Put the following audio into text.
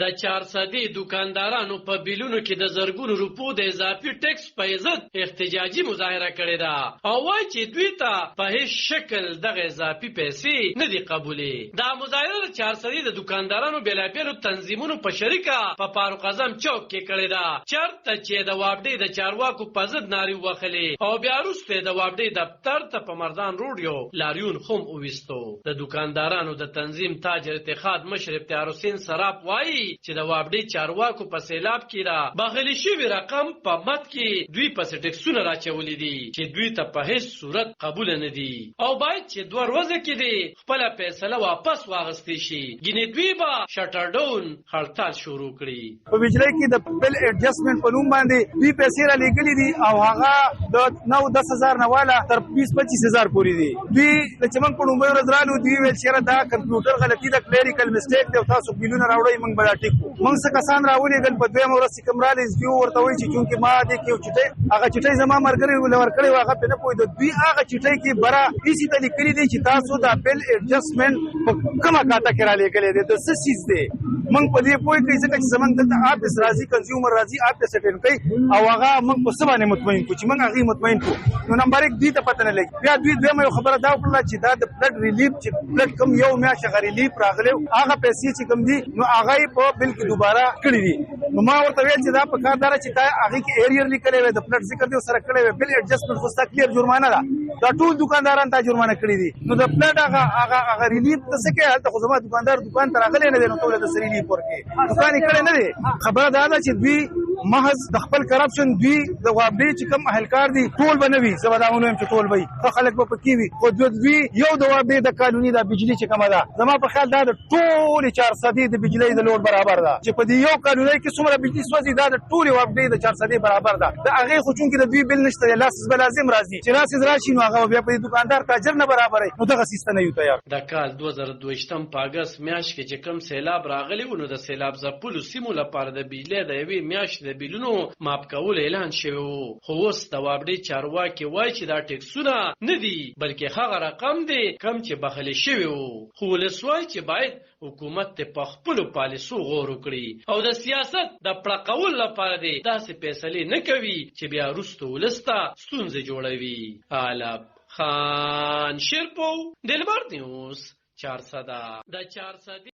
د 400 دکاندارانو په بیلونو کې د زرګونو روپو د اضافي ټیکس په عزت احتجاجي مظاهره کړې ده او وایي چې دوی ته په هیڅ شکل دغه اضافي پیسې نه دي قبولې. دا مظاهره د 400 د دکاندارانو بېلابېلو تنظیمونو په شریکه په فاروق اعظم چوک کې کړې ده، چېرته چې د وابډې د چارواکو په ضد نارې ووهلې او بیا وروسته د وابډې دفتر ته په مردان روډ یو لاریون هم وویستو. د دکاندارانو د تنظیم تاجر اتحاد مشر افتخار حسین سراف وایي چې د وابډې چارواکو په سیلاب کې را بغلی شوي رقم په مد کې دوی پسې ټکسونه راچولي دي چې دوی ته په هیڅ صورت قبول نه دي او باید چې 2 ورځې کې دي خپله فیصله واپس واغستې شي، ګینې دوی به شټر ډاون هړتال شروع کړي. په بجلی کې د بل ایډجسټمنټ په نوم باندې دوی پیسې را لېږلي دي او هغه د 9-10,000 نه والا تر 20-25,000 پورې دي. دوی چې موږ په لومړۍ ورځ رالو دوی ویل چې دا کمپیوټر غلطي ده، کلیریکل مسټیک دی او تاسو بیلونه راوړئ موږ به دا ټیک کړو. موږ څه کسان راولېږل په دویمه ورځ چې کوم رالې دوی ورته وایي چې چونکې ما دې کې یو چټۍ هغه چټۍ زما ملګري ورکړې وه هغه پرې نه پوهېده. دوی هغه چټۍ کې بره ایسي ته لیکلي دي چې تاسو دا بل ایډجسټمنټ په کومه کاته کې را لېږلی دی، د څه څیز دی. موږ په دې پوه کړئ ځکه چې زموږ دلته آفس راځي، کنزیومر راځي، آفس اټینډ کوي او هغه موږ په څه باندې مطمئن کړو چې موږ هغې مطمئن کړو. نو نمبر 1 دوی ته پته نه لګي. بیا دوی دویمه یو خبره دا وکړله چې دا د فلډ ریلیف چې فلډ کوم یو میاشت هغه ریلیف راغلی هغه پیسې چې کوم دي نو هغه یې په بل کې دوباره کړي دي. نو ما ورته ویل چې دا په کار دا چې دا هغې کې ایریر لیکلی وی، د فلډ ذکر دی سره کړی وی، بل ایډجسټمنټ خو ستا کلیر جرمانه ده، دا ټول دکانداران تا جرمانه کړي دي. نو د فلډ هغه ریلیف ته څه کوي؟ هلته خو زما دکاندار دکان ته راغلی نه دی نو ته ولې د ریلیف ورکړې؟ دکان یې کړی نه دی. خبره دا ده چې دوی محض د خپل کرپشن دوی د وابډې چې کوم اهلکار دي ټول به نه وي، زه به دا ونه وایم چې ټول به وي، ښه خلک به پکې وي، خو دوی یو د وابډې د قانوني دا بجلي چې کومه ده زما په خیال دا د ټولې 400 د بجلۍ د لوډ برابر ده چې په دې یو قانوني کې څومره بجلي سوځي دا د ټولې وابډې د 400 برابر ده. د هغې خو چونکې د دوی بل نشته دی، لاسز به لازم راځي چې لاسز راشي نو هغه بیا په دې دکاندار تاجر نه برابروي. نو دغه سیسته نه یو تیار. د کال 2022 په اګست میاشت کې چې کوم سیلاب راغلی و نو د سیلاب ځپلو سیمو لپاره د بجلۍ د یوې میاشتې د بیلونو ماپ کول اعلان شوی و، خو اوس د وابډې چارواکي وایي چې دا ټکسونه نه دي بلکې هغه رقم دی کم چې بخلي شوی و. خو ولس وایي چې باید حکومت ته په خپلو پالیسو غور وکړي او د سیاست د پړقولو لپاره دی داسې فیصلې نه کوي چې بیا وروسته ولس ته ستونزې جوړوي. علب خان شیرپو، دلبر نیوز، 400.